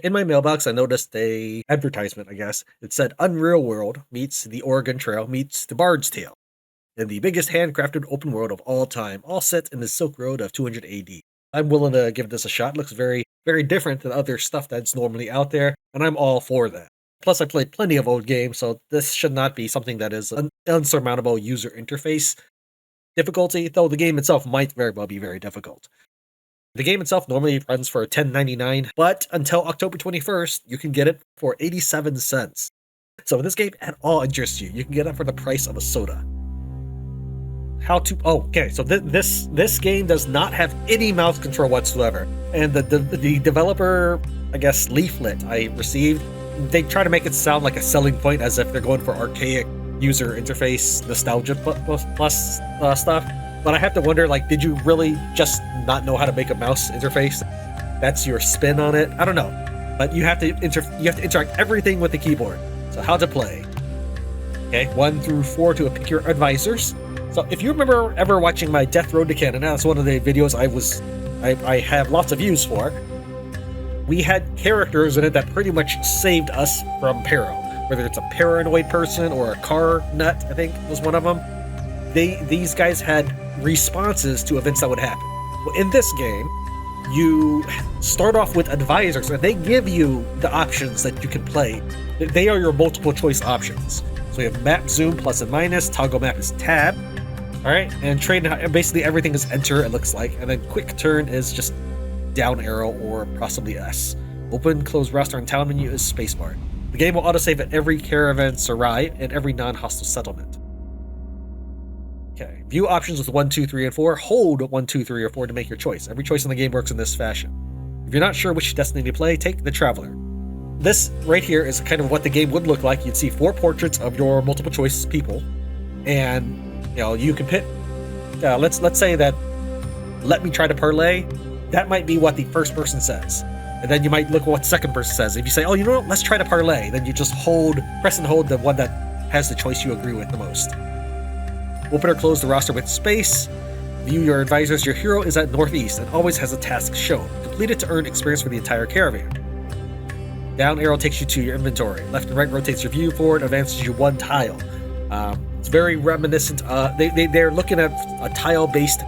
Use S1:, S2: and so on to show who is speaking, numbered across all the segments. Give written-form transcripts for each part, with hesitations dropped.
S1: In my mailbox, I noticed a advertisement, I guess. It said Unreal World meets the Oregon Trail meets the Bard's Tale, in the biggest handcrafted open world of all time, all set in the Silk Road of 200 AD. I'm willing to give this a shot. It looks very, very different than other stuff that's normally out there, and I'm all for that. Plus, I played plenty of old games, so this should not be something that is an unsurmountable user interface difficulty, though the game itself might very well be very difficult. The game itself normally runs for $10.99, but until October 21st, you can get it for 87 cents. So if this game at all interests you, you can get it for the price of a soda. So this game does not have any mouse control whatsoever. And the developer, I guess, leaflet I received, they try to make it sound like a selling point as if they're going for archaic user interface nostalgia plus stuff. But I have to wonder, like, did you really just not know how to make a mouse interface? That's your spin on it? I don't know. But you have to interact everything with the keyboard. So how to play. Okay, 1 through 4 to pick your advisors. So if you remember ever watching my Death Road to Canada, that's one of the videos I have lots of views for. We had characters in it that pretty much saved us from peril. Whether it's a paranoid person or a car nut, I think was one of them. These guys had responses to events that would happen. Well, in this game, you start off with advisors, and they give you the options that you can play. They are your multiple choice options. So you have map zoom, plus and minus, toggle map is tab. Alright, and basically everything is enter, it looks like, and then quick turn is just down arrow or possibly S. Open, close roster, and town menu is spacebar. The game will autosave at every caravanserai and every non-hostile settlement. Okay, view options with 1, 2, 3, and 4. Hold 1, 2, 3, or 4 to make your choice. Every choice in the game works in this fashion. If you're not sure which destiny to play, take the Traveler. This right here is kind of what the game would look like. You'd see 4 portraits of your multiple choice people, and you can pick. Let's say that let me try to parlay. That might be what the first person says, and then you might look at what the second person says. If you say, "Oh, you know what? Let's try to parlay," then you just press and hold the one that has the choice you agree with the most. Open or close the roster with space. View your advisors. Your hero is at northeast and always has a task shown. Complete it to earn experience for the entire caravan. Down arrow takes you to your inventory. Left and right rotates your view. Forward advances you 1 tile. It's very reminiscent. They're looking at a tile-based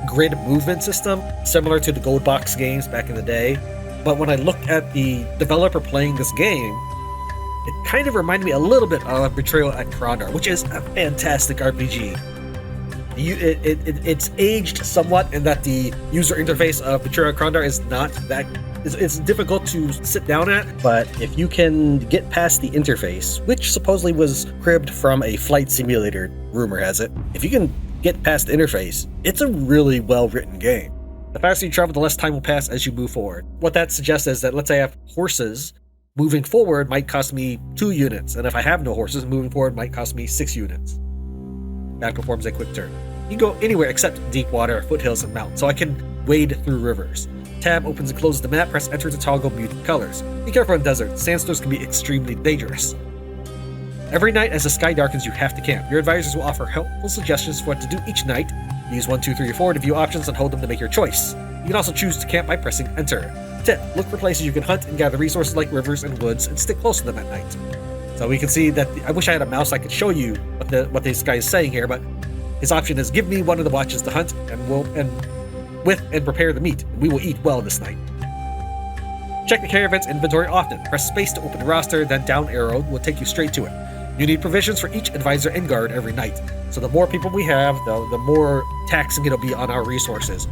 S1: grid movement system, similar to the Gold Box games back in the day. But when I looked at the developer playing this game, it kind of reminded me a little bit of Betrayal at Krondor, which is a fantastic RPG. It's aged somewhat in that the user interface of Betrayal at Krondor is not that. It's difficult to sit down at, but if you can get past the interface, which supposedly was cribbed from a flight simulator, rumor has it, if you can get past the interface, it's a really well-written game. The faster you travel, the less time will pass as you move forward. What that suggests is that, let's say I have horses, moving forward might cost me 2 units, and if I have no horses, moving forward might cost me 6 units. That performs a quick turn. You can go anywhere except deep water, foothills, and mountains, so I can wade through rivers. Tab opens and closes the map, press enter to toggle muted colors. Be careful in desert, sandstorms can be extremely dangerous. Every night as the sky darkens, you have to camp. Your advisors will offer helpful suggestions for what to do each night. Use 1, 2, 3, or 4 to view options and hold them to make your choice. You can also choose to camp by pressing enter. Tip, look for places you can hunt and gather resources like rivers and woods and stick close to them at night. So we can see that, I wish I had a mouse I could show you what this guy is saying here, but his option is give me one of the watches to hunt and prepare the meat. We will eat well this night. Check the caravan's inventory often. Press space to open the roster, then down arrow will take you straight to it. You need provisions for each advisor and guard every night. So the more people we have, the more taxing it'll be on our resources.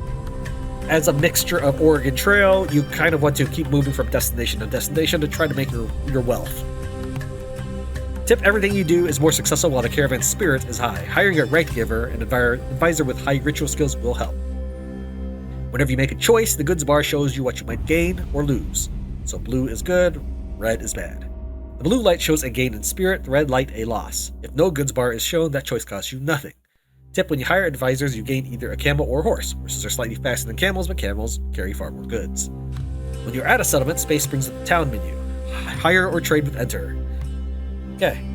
S1: As a mixture of Oregon Trail, you kind of want to keep moving from destination to destination to try to make your wealth. Tip, everything you do is more successful while the caravan's spirit is high. Hiring a right giver and advisor with high ritual skills will help. Whenever you make a choice, the goods bar shows you what you might gain or lose. So blue is good, red is bad. The blue light shows a gain in spirit, the red light a loss. If no goods bar is shown, that choice costs you nothing. Tip, when you hire advisors, you gain either a camel or a horse. Horses are slightly faster than camels, but camels carry far more goods. When you're at a settlement, space brings up the town menu. Hire or trade with enter. Okay.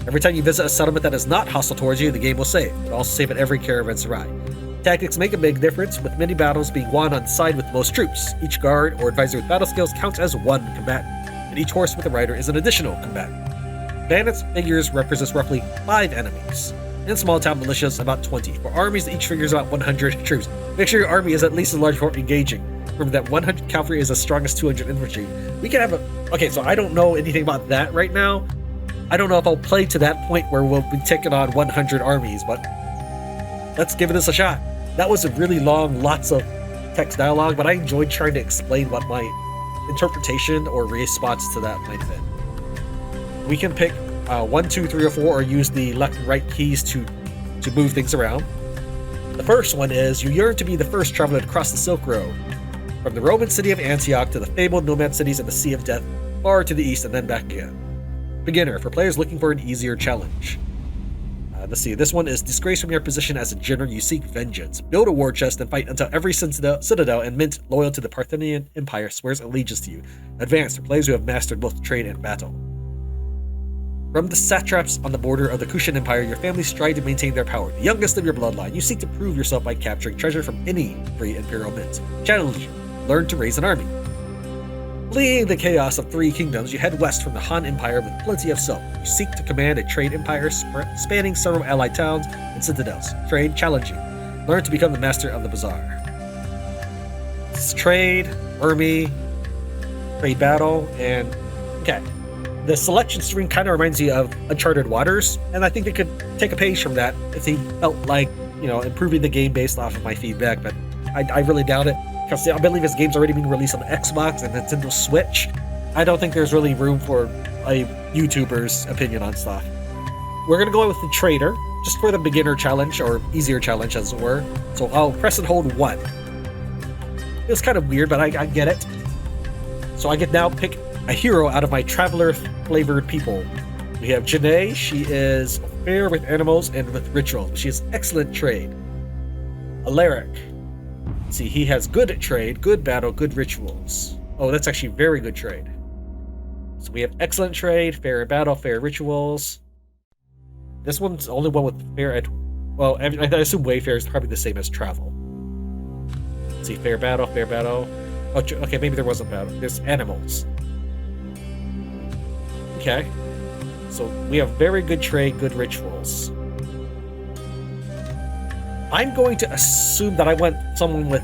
S1: Every time you visit a settlement that is not hostile towards you, the game will save. It will also save at every caravanserai. Tactics make a big difference, with many battles being won on the side with the most troops. Each guard or advisor with battle skills counts as one combatant, and each horse with a rider is an additional combatant. Bandits figures represents roughly 5 enemies, and small town militias about 20. For armies, each figure is about 100 troops. Make sure your army is at least as large for engaging. Remember that 100 cavalry is as strong as 200 infantry. We can have a... Okay, so I don't know anything about that right now. I don't know if I'll play to that point where we'll be taking on 100 armies, but let's give this a shot. That was a really long, lots of text dialogue, but I enjoyed trying to explain what my interpretation or response to that might have been. We can pick 1, 2, 3, or 4, or use the left and right keys to move things around. The first one is, you yearn to be the first traveler to cross the Silk Road, from the Roman city of Antioch to the fabled nomad cities in the Sea of Death, far to the east and then back again. Beginner, for players looking for an easier challenge. Let's see, this one is disgrace from your position as a general, you seek vengeance. Build a war chest and fight until every citadel and mint loyal to the Parthian Empire swears allegiance to you. Advanced, for players who have mastered both trade and battle. From the satraps on the border of the Kushan Empire, your family strive to maintain their power. The youngest of your bloodline, you seek to prove yourself by capturing treasure from any free imperial mint. Challenge, learn to raise an army. Fleeing the chaos of 3 kingdoms, you head west from the Han Empire with plenty of silk. You seek to command a trade empire spanning several allied towns and citadels. Trade, challenging. Learn to become the master of the bazaar. It's trade, army, trade battle, and... Okay. The selection screen kind of reminds me of Uncharted Waters, and I think they could take a page from that if they felt like, improving the game based off of my feedback, but I really doubt it. Because I believe this game's already been released on Xbox and Nintendo Switch. I don't think there's really room for a YouTuber's opinion on stuff. We're going to go with the Trader, just for the beginner challenge, or easier challenge as it were. So I'll press and hold 1. It was kind of weird, but I get it. So I get now pick a hero out of my traveler-flavored people. We have Jenae. She is fair with animals and with rituals. She has excellent trade. Alaric. See, he has good trade, good battle, good rituals. Oh, that's actually very good trade. So we have excellent trade, fair battle, fair rituals. This one's the only one with fair and... Well, I assume Wayfair is probably the same as travel. Let's see, fair battle, fair battle. Oh, okay, maybe there wasn't battle. There's animals. Okay. So we have very good trade, good rituals. I'm going to assume that I want someone with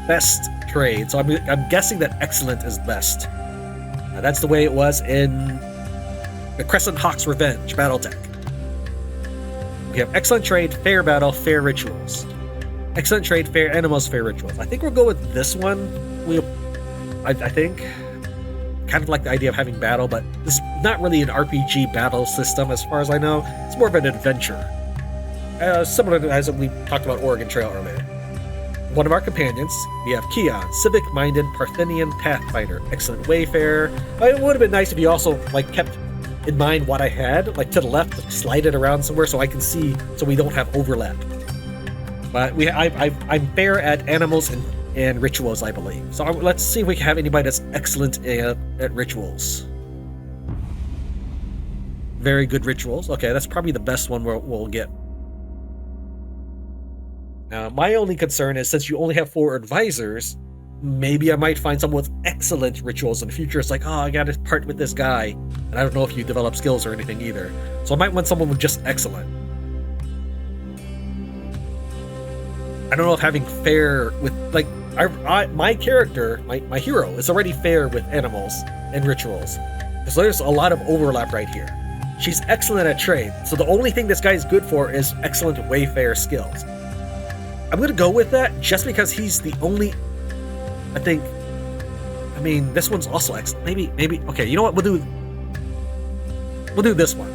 S1: best trade, so I'm guessing that excellent is best. That's the way it was in the Crescent Hawk's Revenge Battletech. We have excellent trade, fair battle, fair rituals. Excellent trade, fair animals, fair rituals. I think we'll go with this one. I think kind of like the idea of having battle, but this is not really an RPG battle system as far as I know. It's more of an adventure. Similar to as we talked about Oregon Trail earlier. One of our companions, we have Keon, civic-minded Parthian pathfinder, excellent wayfarer. It would have been nice if you also kept in mind what I had, to the left, slide it around somewhere so I can see, so we don't have overlap. But I'm fair at animals and rituals, I believe. So let's see if we can have anybody that's excellent at rituals. Very good rituals. Okay, that's probably the best one we'll get. Now, my only concern is, since you only have 4 advisors, maybe I might find someone with excellent rituals in the future. It's I gotta part with this guy, and I don't know if you develop skills or anything either. So I might want someone with just excellent. I don't know if having fair with, my character, my hero, is already fair with animals and rituals. So there's a lot of overlap right here. She's excellent at trade, so the only thing this guy is good for is excellent wayfarer skills. I'm going to go with that just because he's the only, this one's also excellent. Maybe, okay, you know what, we'll do this one.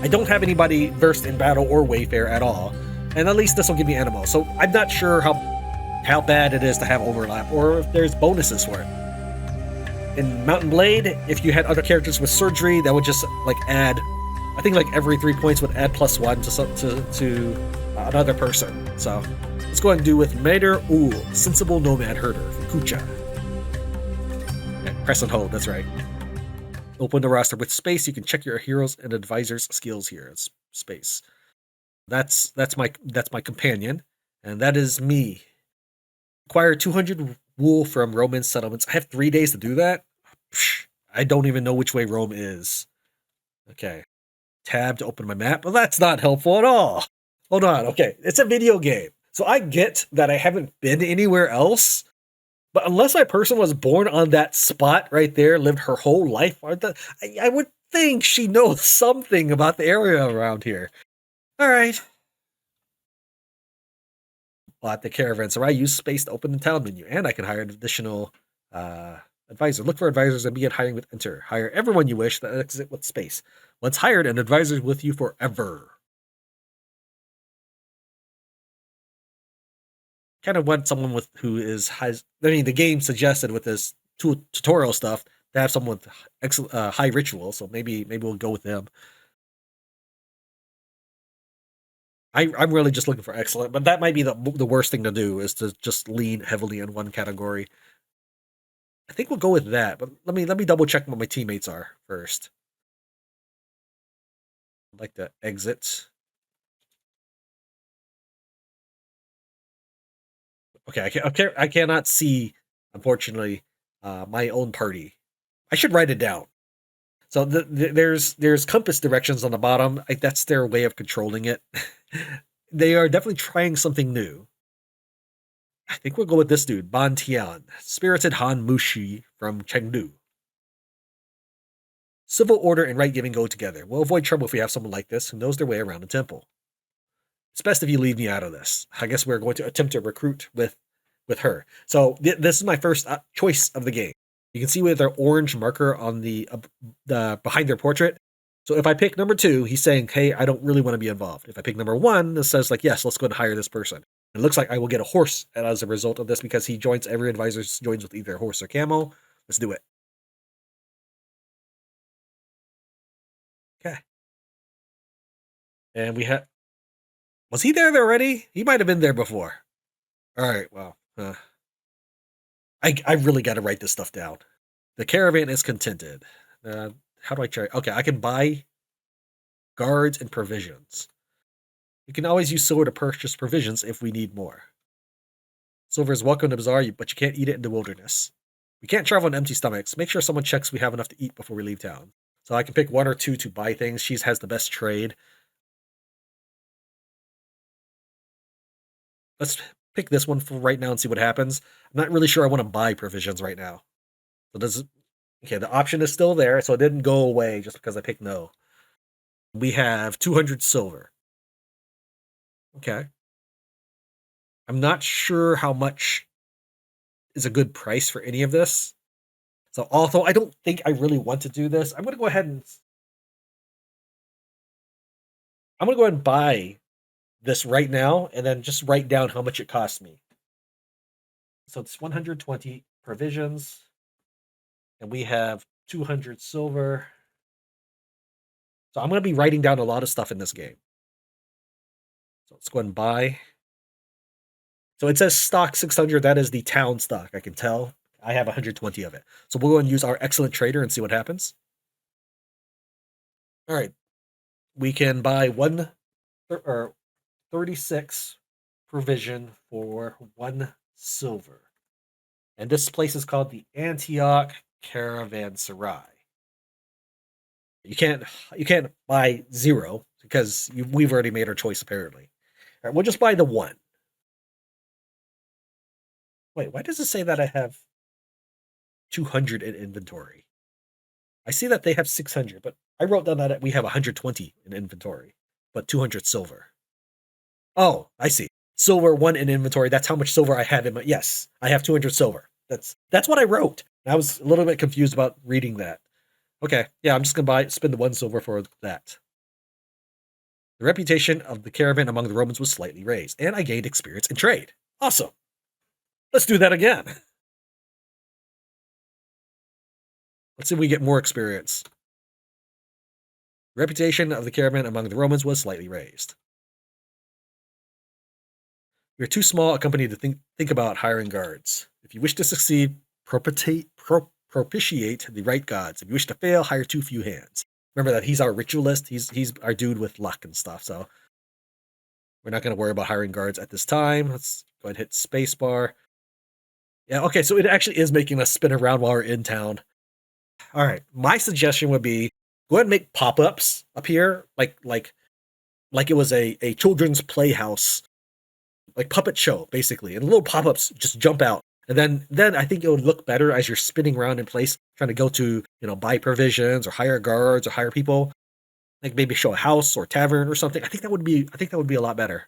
S1: I don't have anybody versed in battle or wayfare at all, and at least this will give me animals. So I'm not sure how bad it is to have overlap, or if there's bonuses for it. In Mountain Blade, if you had other characters with surgery, that would just add, I think every 3 points would add +1 to another person. So let's go ahead and do with Mater Ul, sensible nomad herder from Kucha. Okay, press and hold, that's right. Open the roster with space. You can check your heroes and advisors skills here. It's space. That's my companion. And that is me. Acquire 200 wool from Roman settlements. I have 3 days to do that? Psh, I don't even know which way Rome is. Okay. Tab to open my map. Well, that's not helpful at all. Hold on. Okay. It's a video game. So I get that I haven't been anywhere else. But unless my person was born on that spot right there, lived her whole life, I would think she knows something about the area around here. All right. Bought the caravan. So I use space to open the town menu, and I can hire an additional advisor. Look for advisors and begin hiring with enter. Hire everyone you wish, that exit with space. Once hired, an advisor is with you forever. Kind of want someone with who is has. I mean, the game suggested with this tutorial stuff to have someone with high ritual. So maybe we'll go with them. I'm really just looking for excellent, but that might be the worst thing to do is to just lean heavily in one category. I think we'll go with that, but let me double check what my teammates are first. I'd like to exit. Okay, I cannot see, unfortunately, my own party. I should write it down. So there's compass directions on the bottom. That's their way of controlling it. They are definitely trying something new. I think we'll go with this dude, Ban Tian, spirited Han Mushi from Chengdu. Civil order and right giving go together. We'll avoid trouble if we have someone like this who knows their way around a temple. It's best if you leave me out of this. I guess we're going to attempt to recruit with her. So this is my first choice of the game. You can see with their orange marker on the behind their portrait. So if I pick number 2, he's saying, "Hey, I don't really want to be involved." If I pick number 1, this says like, "Yes, let's go and hire this person." It looks like I will get a horse as a result of this because he joins every advisor joins with either horse or camel. Let's do it. Okay. And we had was he there already? He might have been there before. All right. Well, I really got to write this stuff down. The caravan is contented. How do I try? Okay, I can buy guards and provisions. You can always use silver to purchase provisions if we need more. Silver is welcome to Bazaar, but you can't eat it in the wilderness. We can't travel on empty stomachs. Make sure someone checks we have enough to eat before we leave town. So I can pick 1 or 2 to buy things. She has the best trade. Let's pick this one for right now and see what happens. I'm not really sure I want to buy provisions right now. So okay, the option is still there, so it didn't go away just because I picked no. We have 200 silver. Okay. I'm not sure how much is a good price for any of this. So although I don't think I really want to do this, I'm going to go ahead and buy this right now and then just write down how much it cost me. So it's 120 provisions and we have 200 silver. So I'm going to be writing down a lot of stuff in this game. So let's go ahead and buy. So it says stock 600. That is the town stock. I can tell. I have 120 of it. So we'll go and use our excellent trader and see what happens. All right. We can buy 36 provision for 1 silver. And this place is called the Antioch Caravanserai. You can't buy 0 because we've already made our choice apparently. All right, we'll just buy the 1. Wait, why does it say that I have 200 in inventory? I see that they have 600, but I wrote down that we have 120 in inventory, but 200 silver. Oh, I see. Silver 1 in inventory. That's how much silver I have in my. Yes, I have 200 silver. That's what I wrote. I was a little bit confused about reading that. Okay, yeah, I'm just gonna spend the 1 silver for that. The reputation of the caravan among the Romans was slightly raised, and I gained experience in trade. Awesome. Let's do that again. Let's see if we get more experience. The reputation of the caravan among the Romans was slightly raised. You're too small a company to think about hiring guards. If you wish to succeed, propitiate the right gods. If you wish to fail, hire too few hands. Remember that he's our ritualist. He's our dude with luck and stuff. So We're not going to worry about hiring guards at this time. Let's go ahead and hit spacebar. Yeah, okay, so it actually is making us spin around while we're in town. All right, my suggestion would be go ahead and make pop-ups appear like it was a children's playhouse, like puppet show, basically. And little pop-ups just jump out. And then I think it would look better as you're spinning around in place, trying to go to, buy provisions or hire guards or hire people. Like maybe show a house or tavern or something. I think that would be a lot better.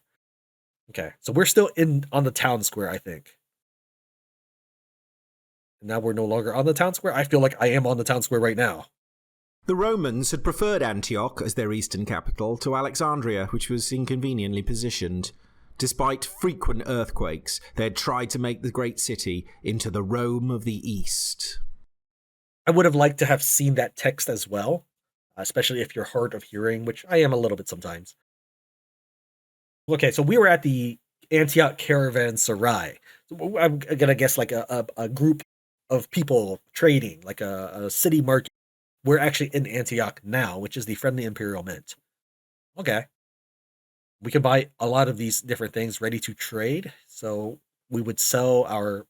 S1: Okay, so we're still in on the town square, I think. And now we're no longer on the town square. I feel like I am on the town square right now.
S2: The Romans had preferred Antioch as their eastern capital to Alexandria, which was inconveniently positioned. Despite frequent earthquakes, they had tried to make the great city into the Rome of the East.
S1: I would have liked to have seen that text as well, especially if you're hard of hearing, which I am a little bit sometimes. Okay, so we were at the Antioch Caravanserai. I'm gonna guess like a group of people trading, like a city market. We're actually in Antioch now, which is the friendly Imperial Mint. Okay. We can buy a lot of these different things ready to trade. So we would sell our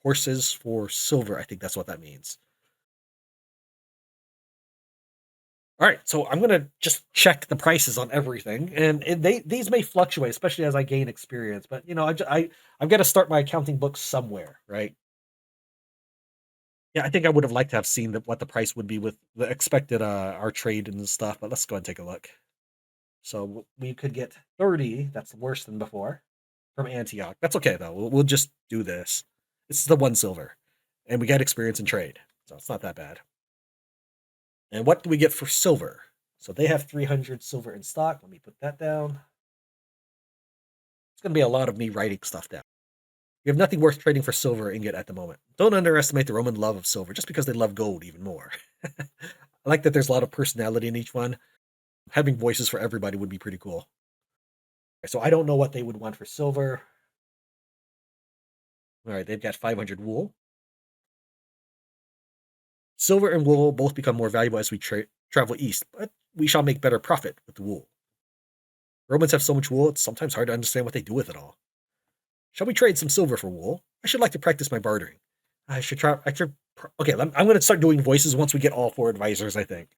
S1: horses for silver. I think that's what that means. All right, so I'm gonna just check the prices on everything, and these may fluctuate, especially as I gain experience. But I've got to start my accounting books somewhere, right? Yeah, I think I would have liked to have seen what the price would be with the expected our trade and stuff. But let's go and take a look. So we could get 30. That's worse than before from Antioch. That's okay though. We'll just do this. This is the one silver, and we get experience in trade, so it's not that bad. And what do we get for silver? So they have 300 silver in stock. Let me put that down. It's going to be a lot of me writing stuff down. We have nothing worth trading for silver ingot at the moment. Don't underestimate the Roman love of silver just because they love gold even more. I like that there's a lot of personality in each one. Having voices for everybody would be pretty cool. So I don't know what they would want for silver. All right, they've got 500 wool. Silver and wool both become more valuable as we travel east, but we shall make better profit with the wool. Romans have so much wool, it's sometimes hard to understand what they do with it all. Shall we trade some silver for wool? I should like to practice my bartering. I should try. Okay, I'm going to start doing voices once we get all four advisors, I think.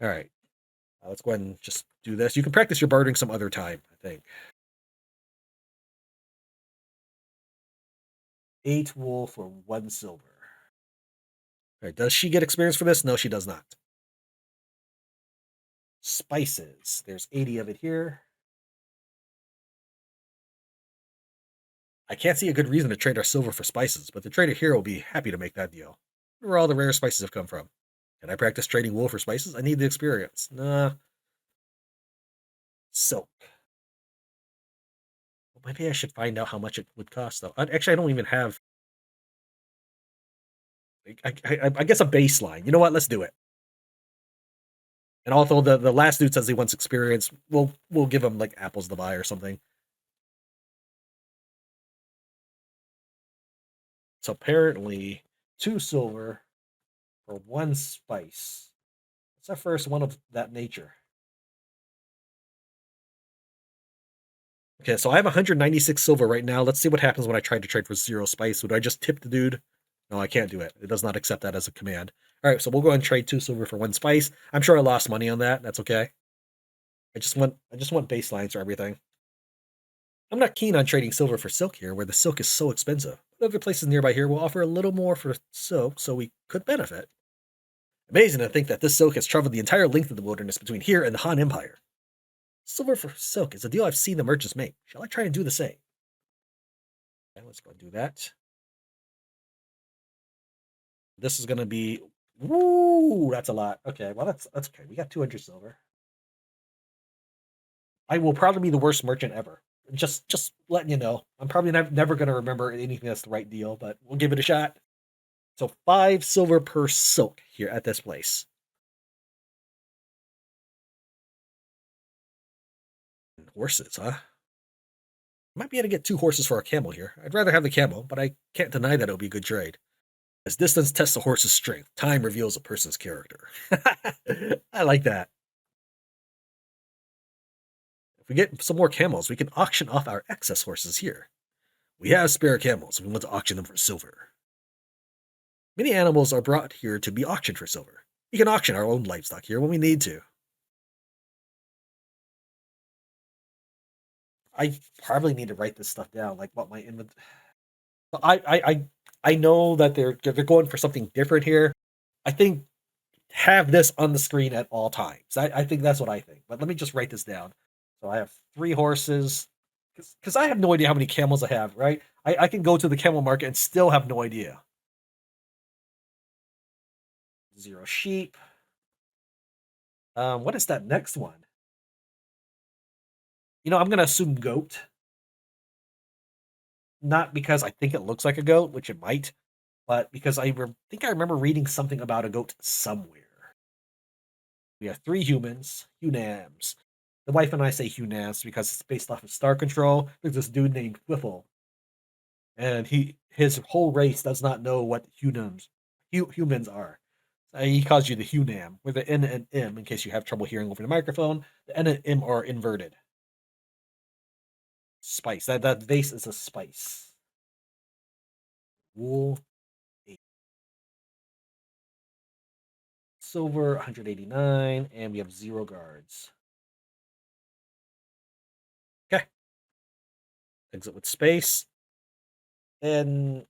S1: All right. Let's go ahead and just do this. You can practice your bartering some other time, I think. 8 wool for 1 silver. All right, does she get experience for this? No, she does not. Spices. There's 80 of it here. I can't see a good reason to trade our silver for spices, but the trader here will be happy to make that deal. Where all the rare spices have come from. Can I practice trading wool for spices? I need the experience. Nah. Silk. Well, maybe I should find out how much it would cost, though. Actually, I don't even have. I guess a baseline. You know what? Let's do it. And although the last dude says he wants experience, we'll give him like apples to buy or something. So apparently, 2 silver for 1 spice. It's our first one of that nature. Okay, so I have 196 silver right now. Let's see what happens when I try to trade for 0 spice. Would I just tip the dude? No, I can't do it. It does not accept that as a command. All right, so we'll go and trade 2 silver for 1 spice. I'm sure I lost money on that. That's okay. I just want baselines for everything. I'm not keen on trading silver for silk here, where the silk is so expensive. But other places nearby here will offer a little more for silk, so we could benefit. Amazing to think that this silk has traveled the entire length of the wilderness between here and the Han Empire. Silver for silk is a deal I've seen the merchants make. Shall I try and do the same? Okay, let's go and do that. This is going to be... Woo! That's a lot. Okay, well, that's okay. We got 200 silver. I will probably be the worst merchant ever. Just letting you know. I'm probably never going to remember anything that's the right deal, but we'll give it a shot. So 5 silver per silk here at this place. Horses, huh? Might be able to get 2 horses for a camel here. I'd rather have the camel, but I can't deny that it'll be a good trade. As distance tests a horse's strength, time reveals a person's character. I like that. If we get some more camels, we can auction off our excess horses here. We have spare camels, and we want to auction them for silver. Many animals are brought here to be auctioned for silver. We can auction our own livestock here when we need to. I probably need to write this stuff down, like what my inventory. I know that they're going for something different here. I think have this on the screen at all times. I think that's what I think. But let me just write this down. So I have 3 horses because I have no idea how many camels I have. Right? I can go to the camel market and still have no idea. 0 sheep. What is that next one? I'm gonna assume goat. Not because I think it looks like a goat, which it might, but because think I remember reading something about a goat somewhere. We have 3 humans, Hunams. The wife and I say Hunams because it's based off of Star Control. There's this dude named Whiffle, and his whole race does not know what humans are. He calls you the Hunam, with the N and M in case you have trouble hearing over the microphone. The N and M are inverted. Spice. That vase is a spice. Wool. 8. Silver 189, and we have 0 guards. Okay. Exit with space. And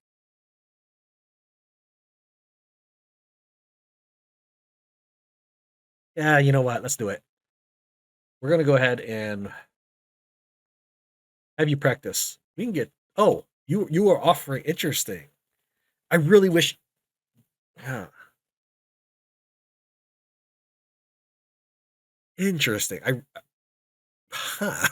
S1: yeah, you know what? Let's do it. We're gonna go ahead and have you practice. We can get. Oh, you are offering interesting. I really wish. Yeah, interesting. Huh.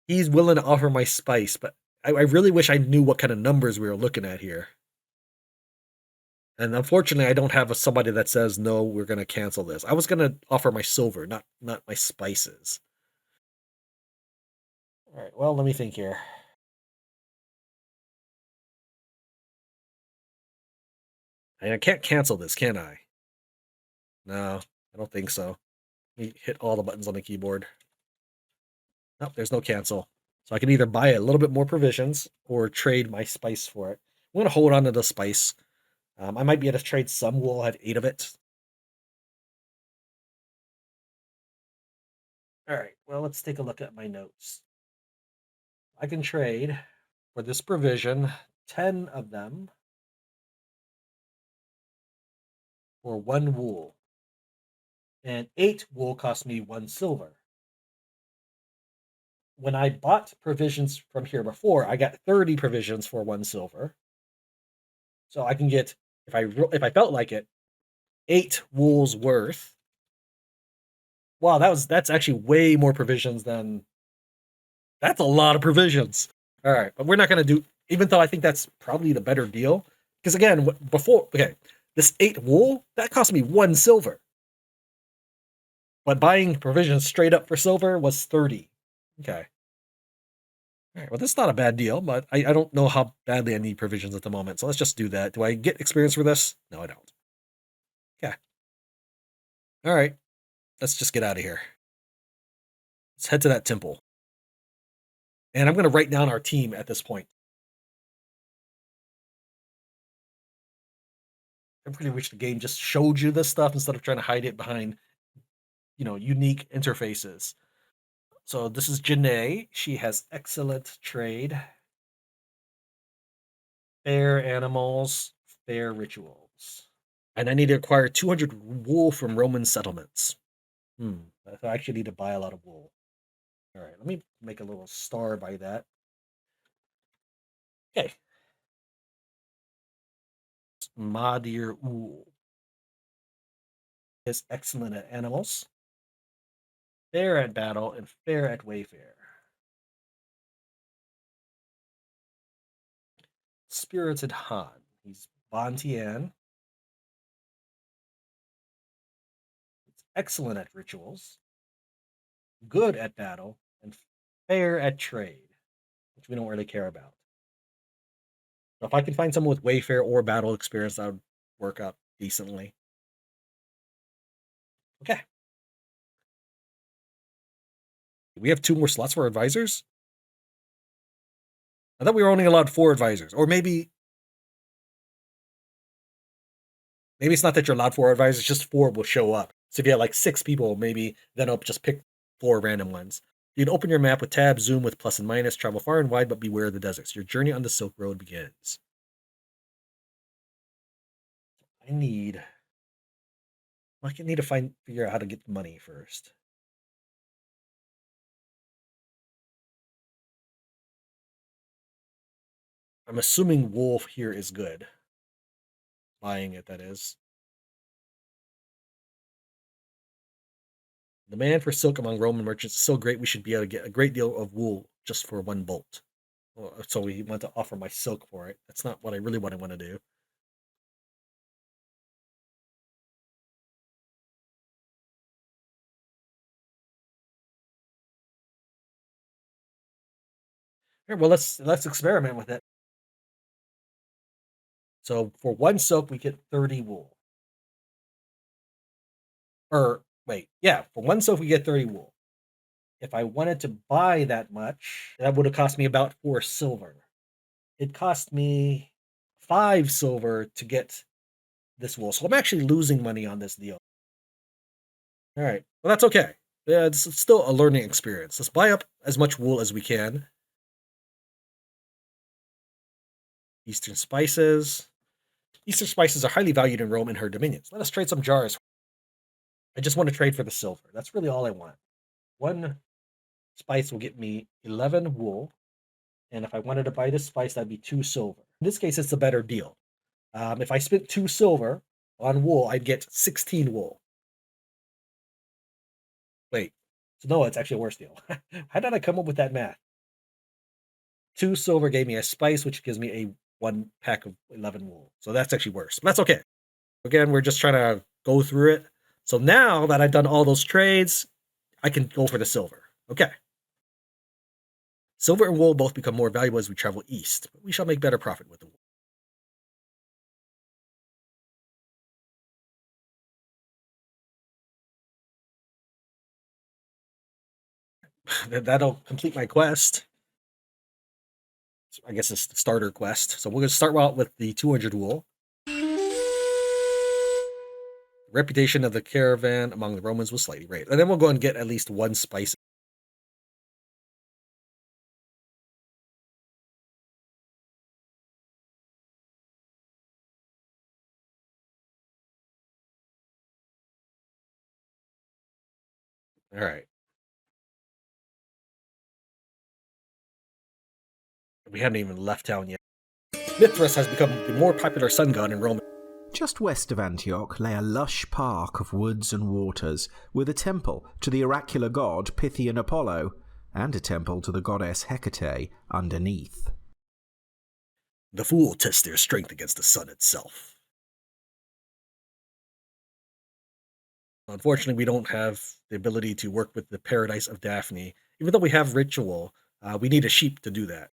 S1: He's willing to offer my spice, but I really wish I knew what kind of numbers we were looking at here. And unfortunately, I don't have somebody that says no. We're gonna cancel this. I was gonna offer my silver, not my spices. All right. Well, let me think here. I can't cancel this, can I? No, I don't think so. Let me hit all the buttons on the keyboard. Nope, there's no cancel. So I can either buy a little bit more provisions or trade my spice for it. I'm gonna hold on to the spice. I might be able to trade some wool. I have 8 of it. All right. Well, let's take a look at my notes. I can trade for this provision 10 of them for 1 wool, and 8 wool cost me 1 silver. When I bought provisions from here before, I got 30 provisions for 1 silver. So I can get, if I felt like it, 8 wool's worth. Wow, that's actually way more provisions than that's a lot of provisions. All right, but we're not going to do, even though I think that's probably the better deal. Because again, okay, this 8 wool, that cost me 1 silver. But buying provisions straight up for silver was 30. Okay. All right, well, that's not a bad deal, but I don't know how badly I need provisions at the moment. So let's just do that. Do I get experience for this? No, I don't. Okay. All right. Let's just get out of here. Let's head to that temple. And I'm going to write down our team at this point. I pretty wish the game just showed you this stuff instead of trying to hide it behind, unique interfaces. So this is Jenae. She has excellent trade, fair animals, fair rituals. And I need to acquire 200 wool from Roman settlements. So I actually need to buy a lot of wool. All right, let me make a little star by that. Okay. Madir Wool is excellent at animals, fair at battle, and fair at wayfare. Spirited Han. He's Bontian. He's excellent at rituals, good at battle, and fair at trade, which we don't really care about. So if I can find someone with wayfare or battle experience, that would work out decently. Okay. We have 2 more slots for advisors? I thought we were only allowed 4 advisors. Or maybe it's not that you're allowed 4 advisors, just 4 will show up. So if you have like 6 people, maybe then I'll just pick 4 random ones. You can open your map with tab, zoom with plus and minus, travel far and wide, but beware of the deserts. Your journey on the Silk Road begins. I need to figure out how to get the money first. I'm assuming wool here is good. Buying it, that is. The demand for silk among Roman merchants is so great we should be able to get a great deal of wool just for 1 bolt. So we want to offer my silk for it. That's not what I really want to do. Here, well, let's experiment with it. So for 1 silk, we get 30 wool. Or wait, yeah, for 1 silk we get 30 wool. If I wanted to buy that much, that would have cost me about 4 silver. It cost me 5 silver to get this wool. So I'm actually losing money on this deal. All right. Well, that's okay. Yeah, it's still a learning experience. Let's buy up as much wool as we can. Eastern spices. Eastern spices are highly valued in Rome and her dominions. Let us trade some jars. I just want to trade for the silver. That's really all I want. 1 spice will get me 11 wool. And if I wanted to buy this spice, that'd be 2 silver. In this case, it's a better deal. If I spent 2 silver on wool, I'd get 16 wool. Wait, so no, it's actually a worse deal. How did I come up with that math? 2 silver gave me a spice, which gives me a 1 pack of 11 wool. So that's actually worse. But that's okay. Again, we're just trying to go through it. So now that I've done all those trades, I can go for the silver. Okay. Silver and wool both become more valuable as we travel east, but we shall make better profit with the wool. That'll complete my quest. I guess it's the starter quest. So we're going to start out with the 200 wool. Reputation of the caravan among the Romans was slightly raised. And then we'll go and get at least 1 spice. All right. We haven't even left town yet. Mithras has become the more popular sun god in Rome.
S2: Just west of Antioch lay a lush park of woods and waters, with a temple to the oracular god Pythian Apollo, and a temple to the goddess Hecate underneath.
S1: The fool tests their strength against the sun itself. Unfortunately, we don't have the ability to work with the Paradise of Daphne. Even though we have ritual, we need a sheep to do that.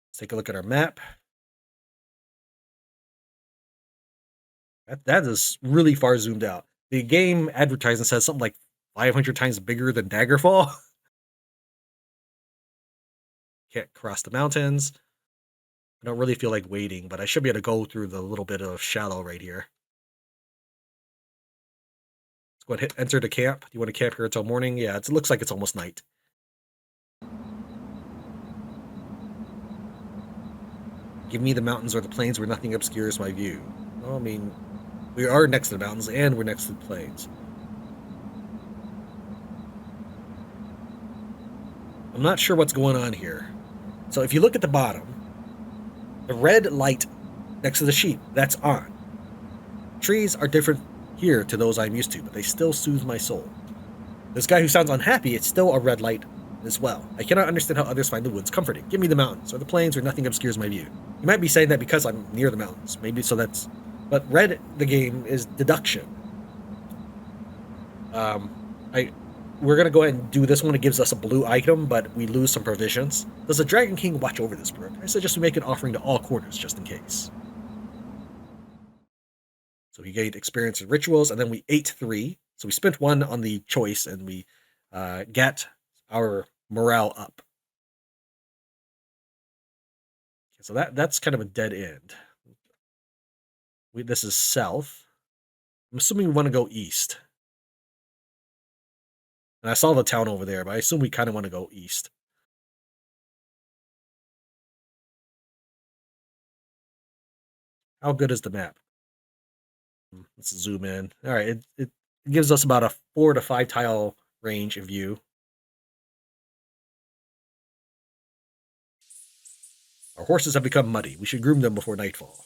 S1: Let's take a look at our map. That is really far zoomed out. The game advertising says something like 500 times bigger than Daggerfall. Can't cross the mountains. I don't really feel like waiting, but I should be able to go through the little bit of shallow right here. Let's go ahead and enter the camp. Do you want to camp here until morning? Yeah, it looks like it's almost night. Give me the mountains or the plains where nothing obscures my view. Well, I mean, we are next to the mountains and we're next to the plains. I'm not sure what's going on here. So if you look at the bottom, the red light next to the sheep, that's on. Trees are different here to those I'm used to, but they still soothe my soul. This guy who sounds unhappy, it's still a red light as well. I cannot understand how others find the woods comforting. Give me the mountains or the plains where nothing obscures my view. You might be saying that because I'm near the mountains. Maybe so that's... But red, the game, is deduction. We're going to go ahead and do this one. It gives us a blue item, but we lose some provisions. Does the Dragon King watch over this brook? I suggest we make an offering to all quarters, just in case. So we gained experience in rituals, and then we ate 3. So we spent 1 on the choice, and we get our morale up. So that's kind of a dead end. This is south. I'm assuming we want to go east. And I saw the town over there, but I assume we kind of want to go east. How good is the map? Let's zoom in. All right, it gives us about a 4 to 5 tile range of view. Our horses have become muddy. We should groom them before nightfall.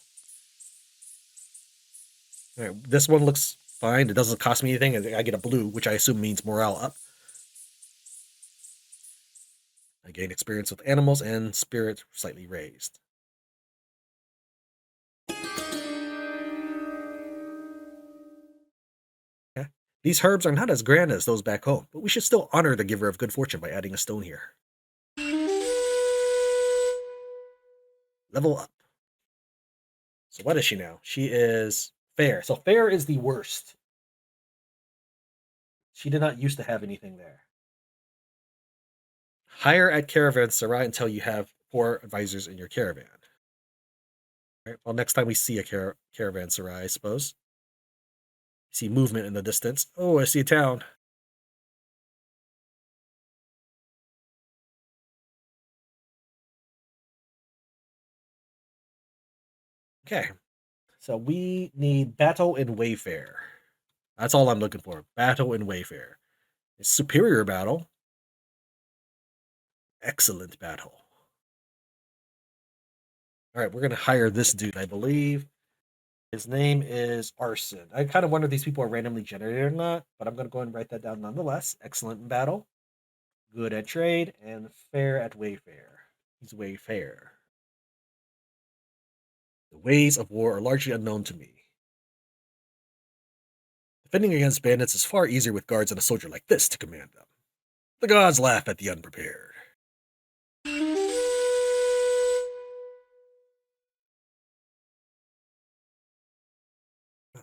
S1: All right, this one looks fine. It doesn't cost me anything. I get a blue, which I assume means morale up. I gain experience with animals and spirit slightly raised. Okay. These herbs are not as grand as those back home, but we should still honor the giver of good fortune by adding a stone here. Level up. So what is she now? She is fair. So fair is the worst. She did not used to have anything there. Hire at Caravanserai until you have 4 advisors in your caravan. All right, well, next time we see a Caravanserai, I suppose. See movement in the distance. Oh, I see a town. Okay, so we need battle and wayfare. That's all I'm looking for. Battle and wayfare. It's superior battle. Excellent battle. All right, we're gonna hire this dude, I believe. His name is Arson. I kind of wonder if these people are randomly generated or not, but I'm going to go and write that down nonetheless. Excellent in battle, good at trade, and fair at wayfare. He's wayfare. The ways of war are largely unknown to me. Defending against bandits is far easier with guards and a soldier like this to command them. The gods laugh at the unprepared.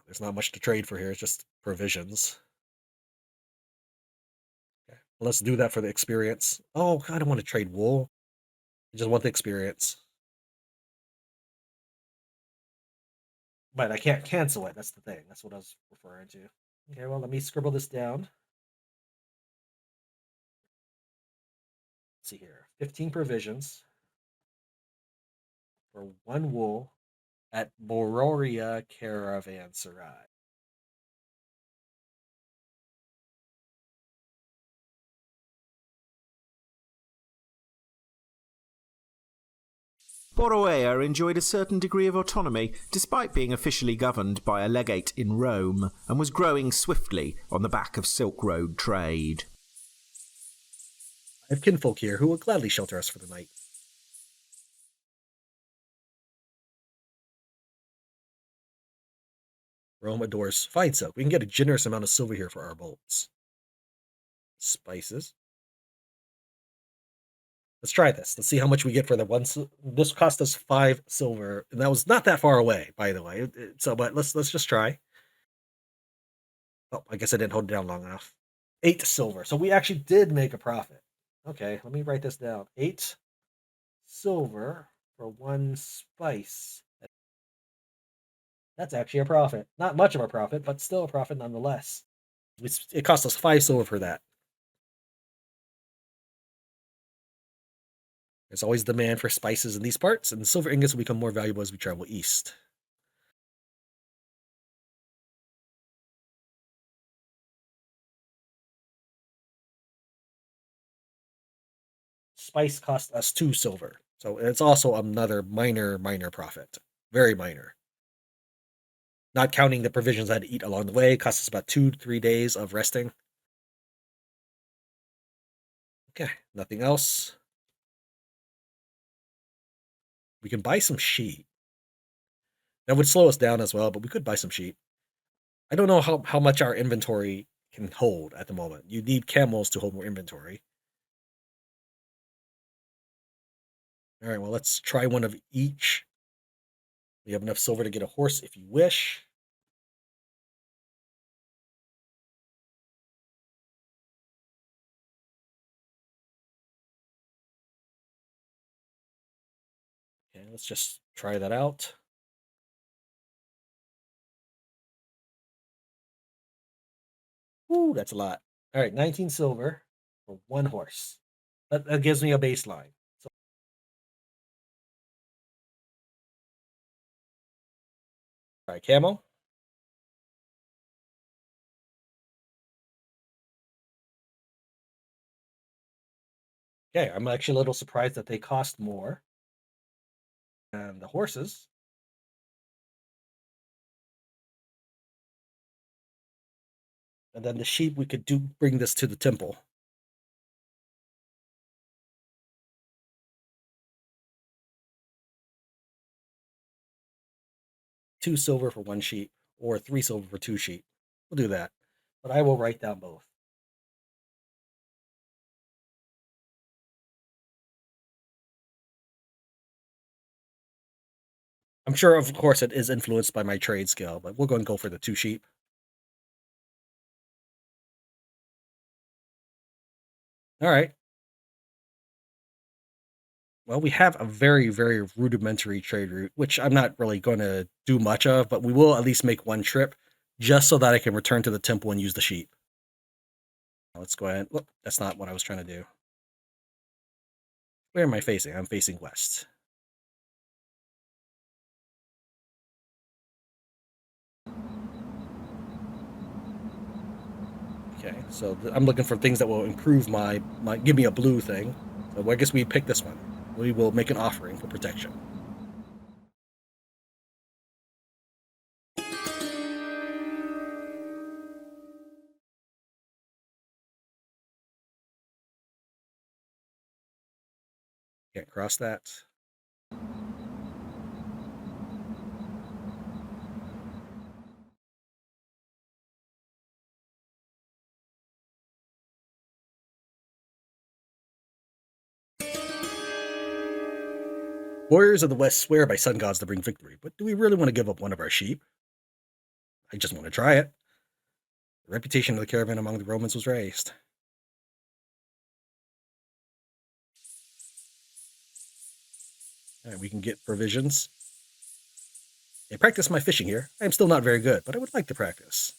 S1: There's not much to trade for here, it's just provisions. Okay. Let's do that for the experience. Oh, I don't want to trade wool. I just want the experience. But I can't cancel it. That's the thing. That's what I was referring to. Okay, well, let me scribble this down. Let's see here. 15 provisions for 1 wool at Boroea Caravanserai.
S2: Boroea enjoyed a certain degree of autonomy, despite being officially governed by a legate in Rome, and was growing swiftly on the back of Silk Road trade.
S1: I have kinfolk here who will gladly shelter us for the night. Rome adores fine silk. We can get a generous amount of silver here for our bolts. Spices. Let's try this. Let's see how much we get for the one. This cost us 5 silver, and that was not that far away, by the way. So, but let's just try. Oh, I guess I didn't hold it down long enough. 8 silver. So we actually did make a profit. Okay, let me write this down. 8 silver for 1 spice. That's actually a profit. Not much of a profit, but still a profit nonetheless. It cost us 5 silver for that. There's always demand for spices in these parts, and silver ingots will become more valuable as we travel east. Spice cost us 2 silver, so it's also another minor profit. Very minor. Not counting the provisions I had to eat along the way, it cost us about 2 to 3 days of resting. Okay, nothing else. We can buy some sheep. That would slow us down as well, but we could buy some sheep. I don't know how much our inventory can hold at the moment. You need camels to hold more inventory. All right, well, let's try one of each. We have enough silver to get a horse if you wish. Let's just try that out. Ooh, that's a lot. All right, 19 silver for one horse. That gives me a baseline. So, all right, camo. Okay, I'm actually a little surprised that they cost more. And the horses. And then the sheep, we could bring this to the temple. Two silver for one sheep, or three silver for two sheep. We'll do that. But I will write down both. I'm sure, of course, it is influenced by my trade skill, but we're going to go for the two sheep. All right. Well, we have a very, very rudimentary trade route, which I'm not really going to do much of, but we will at least make one trip just so that I can return to the temple and use the sheep. Let's go ahead. Whoop, that's not what I was trying to do. Where am I facing? I'm facing west. Okay, so I'm looking for things that will improve my give me a blue thing. So I guess we pick this one. We will make an offering for protection. Can't cross that. Warriors of the West swear by sun gods to bring victory, but do we really want to give up one of our sheep? I just want to try it. The reputation of the caravan among the Romans was raised. All right, we can get provisions. I practice my fishing here. I am still not very good, but I would like to practice.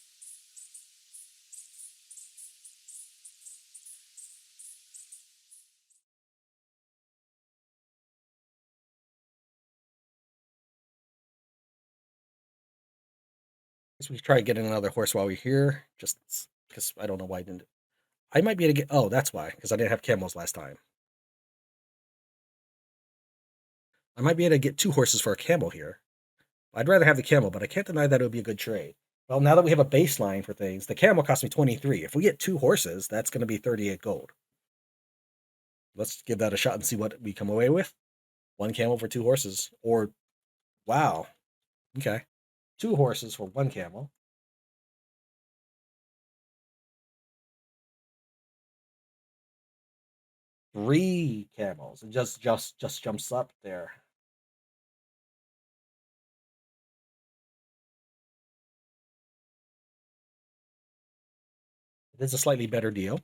S1: Guess we try getting another horse while we're here, just because I don't know why I didn't. I might be able to get. Oh, that's why, because I didn't have camels last time. I might be able to get two horses for a camel here. I'd rather have the camel, but I can't deny that it would be a good trade. Well, now that we have a baseline for things, the camel cost me 23. If we get two horses, that's going to be 38 gold. Let's give that a shot and see what we come away with. One camel for two horses. Or, wow. Okay. Two horses for one camel. Three camels. It just jumps up there. It is a slightly better deal.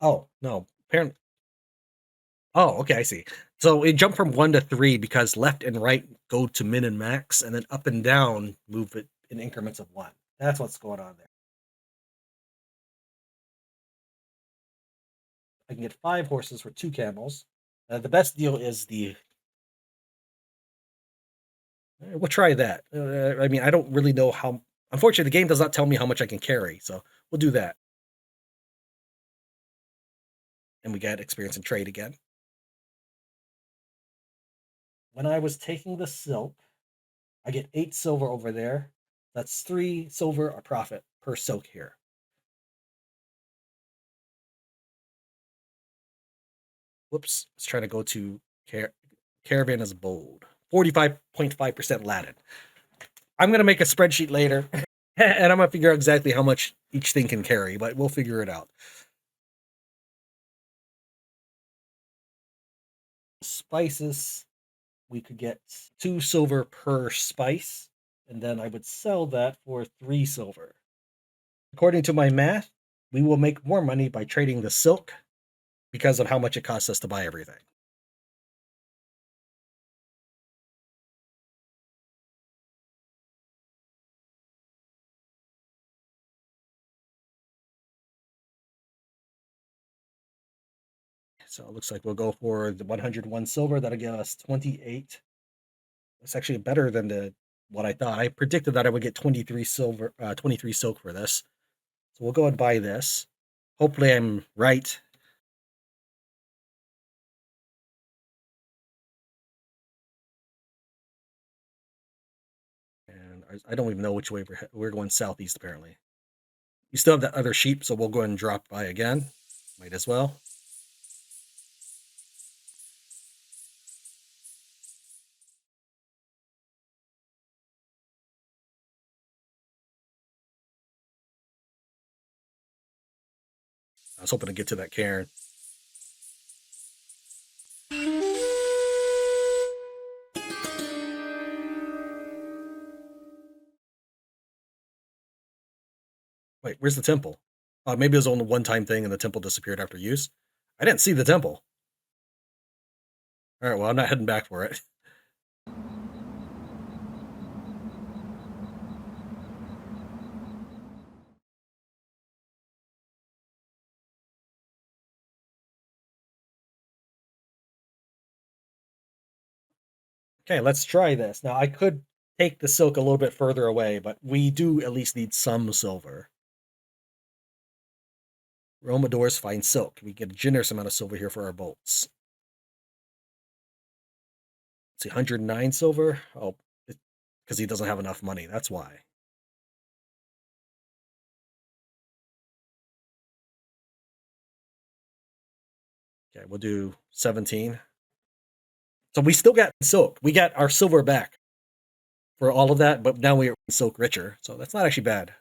S1: Oh, no. Apparently. Oh, okay, I see. So it jumped from one to three because left and right go to min and max, and then up and down move it in increments of one. That's what's going on there. I can get five horses for two camels. The best deal is the. We'll try that. I mean, I don't really know how. Unfortunately, the game does not tell me how much I can carry, so we'll do that. And we get experience in trade again. When I was taking the silk, I get 8 silver over there. That's 3 silver a profit per silk here. Whoops. Let's try to go to caravan is bold. 45.5% Latin. I'm going to make a spreadsheet later and I'm going to figure out exactly how much each thing can carry, but we'll figure it out. Spices, we could get 2 silver per spice, and then I would sell that for 3 silver. According to my math, we will make more money by trading the silk because of how much it costs us to buy everything. so it looks like we'll go for the 101 silver. That'll give us 28. It's actually better than what I thought. I predicted that I would get 23 silver, 23 silk for this. So we'll go and buy this. Hopefully I'm right. And I don't even know which way we're going southeast, apparently. We still have that other sheep, so we'll go ahead and drop by again. Might as well. I was hoping to get to that cairn. Wait, where's the temple? Maybe it was only a one-time thing and the temple disappeared after use. I didn't see the temple. All right, well, I'm not heading back for it. Okay, let's try this. Now, I could take the silk a little bit further away, but we do at least need some silver. Roma doors find silk. We get a generous amount of silver here for our bolts. Let's see, 109 silver. Oh, because he doesn't have enough money. That's why. Okay, we'll do 17. So we still got silk. We got our silver back for all of that, but now we're silk richer. So that's not actually bad.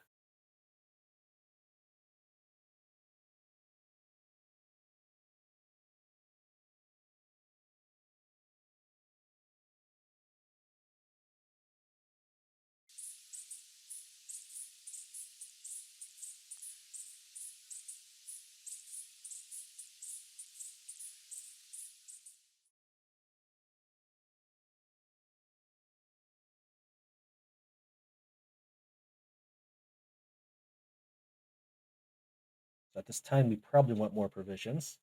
S1: At this time, we probably want more provisions.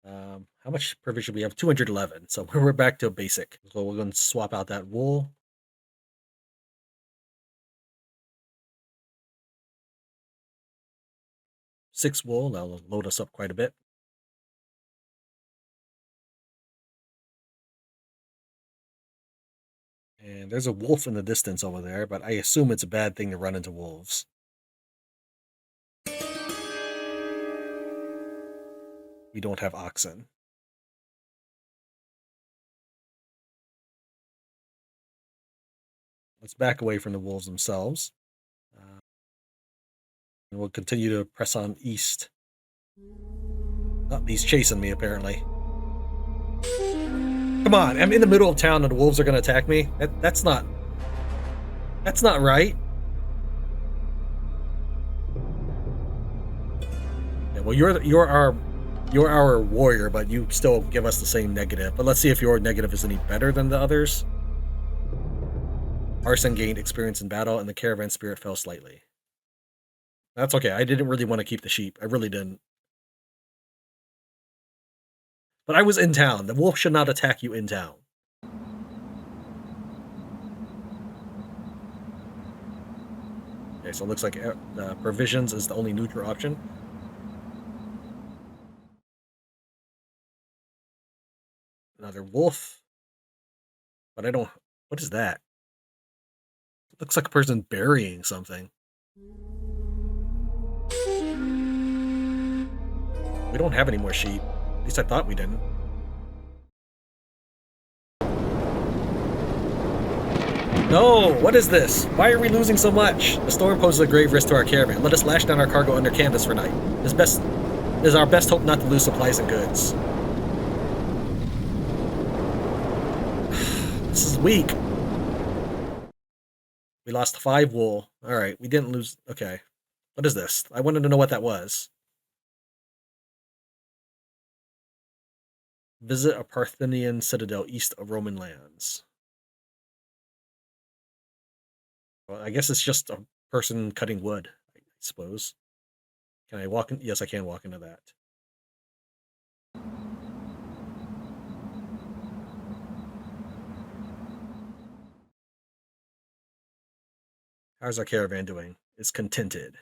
S1: How much provision we have? 211. So we're back to a basic. So we're going to swap out that wool. Six wool. That'll load us up quite a bit. And there's a wolf in the distance over there, but I assume it's a bad thing to run into wolves. We don't have oxen. Let's back away from the wolves themselves. And we'll continue to press on east. Oh, he's chasing me, apparently. Come on, I'm in the middle of town and the wolves are going to attack me. That's not right. Yeah, well, you're our warrior, but you still give us the same negative. But let's see if your negative is any better than the others. Arson gained experience in battle, and the caravan spirit fell slightly. That's okay. I didn't really want to keep the sheep. I really didn't. But I was in town. The wolf should not attack you in town. Okay, so it looks like provisions is the only neutral option. Another wolf. But I don't... What is that? It looks like a person burying something. We don't have any more sheep. At least I thought we didn't. No! What is this? Why are we losing so much? The storm poses a grave risk to our caravan. Let us lash down our cargo under canvas for night. It is our best hope not to lose supplies and goods. This is weak. We lost 5 wool. Alright, we didn't lose... Okay. What is this? I wanted to know what that was. Visit a Parthian citadel east of Roman lands. Well, I guess it's just a person cutting wood, I suppose. Can I walk in? Yes, I can walk into that. How's our caravan doing? It's contented.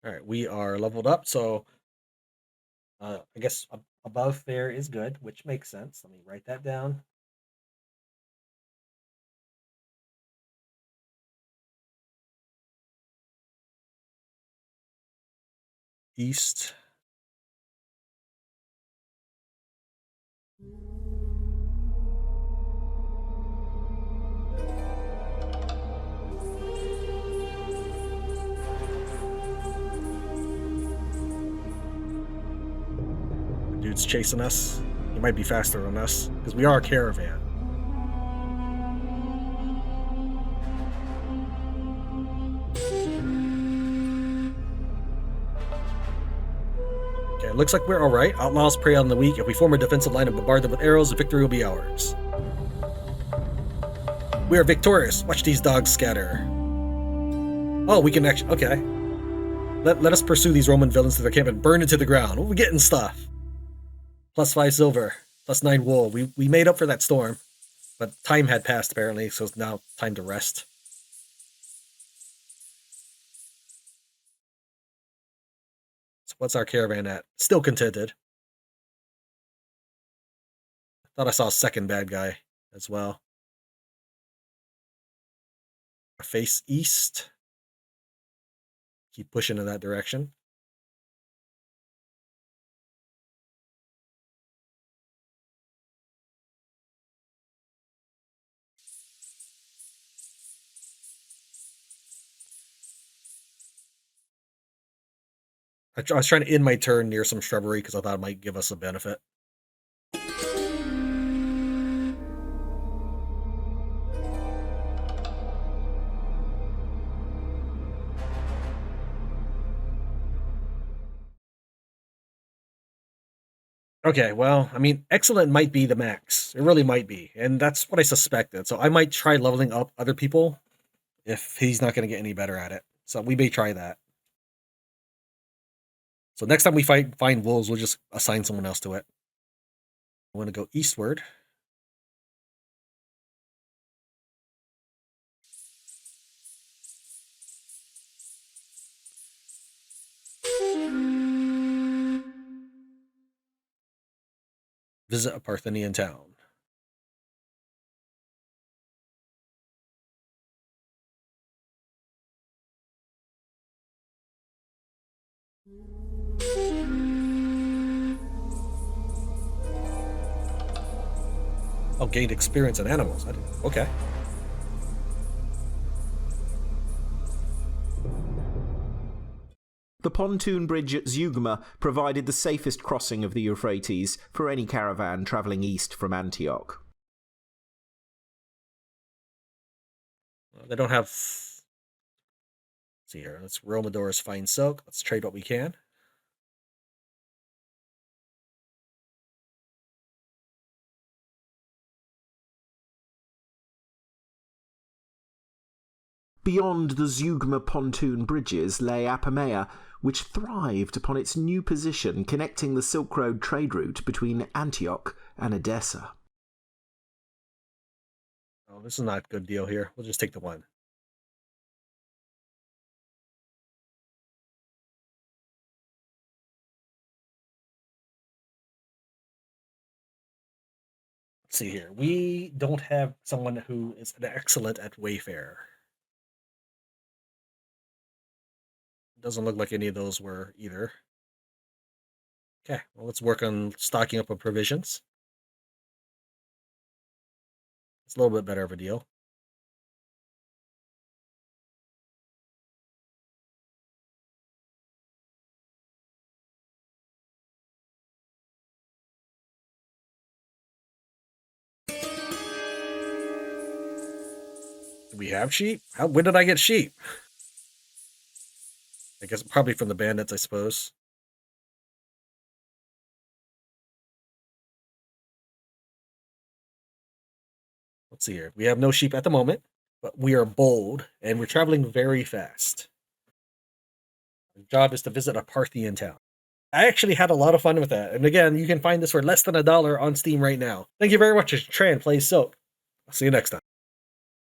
S1: All right, we are leveled up, so I guess above fair is good, which makes sense. Let me write that down. East. Dude's chasing us. He might be faster than us because we are a caravan. Okay, looks like we're all right. Outlaws prey on the weak. If we form a defensive line and bombard them with arrows, the victory will be ours. We are victorious. Watch these dogs scatter. Oh, we can actually. Okay. Let us pursue these Roman villains to their camp and burn it to the ground. We're getting stuff. +5 silver, +9 wool. We made up for that storm, but time had passed apparently, so it's now time to rest. So what's our caravan at? Still contented. Thought I saw a second bad guy as well. Face east. Keep pushing in that direction. I was trying to end my turn near some shrubbery because I thought it might give us a benefit. Okay, well, I mean, excellent might be the max. It really might be. And that's what I suspected. So I might try leveling up other people if he's not going to get any better at it. So we may try that. So next time we find wolves, we'll just assign someone else to it. I want to go eastward. Visit a Parthenian town. Oh, gained experience in animals. Okay.
S2: The pontoon bridge at Zeugma provided the safest crossing of the Euphrates for any caravan travelling east from Antioch.
S1: They don't have. Let's see here. Let's Romador's fine silk. Let's trade what we can.
S2: Beyond the Zeugma pontoon bridges lay Apamea, which thrived upon its new position connecting the Silk Road trade route between Antioch and Edessa.
S1: Oh, this is not a good deal here. We'll just take the one. Let's see here. We don't have someone who is excellent at Wayfare. Doesn't look like any of those were either. Okay, well, let's work on stocking up on provisions. It's a little bit better of a deal. Do we have sheep? When did I get sheep? I guess probably from the bandits, I suppose. Let's see here. We have no sheep at the moment, but we are bold and we're traveling very fast. Your job is to visit a Parthian town. I actually had a lot of fun with that. And again, you can find this for less than $1 on Steam right now. Thank you very much as Tran plays Silk. I'll see you next time.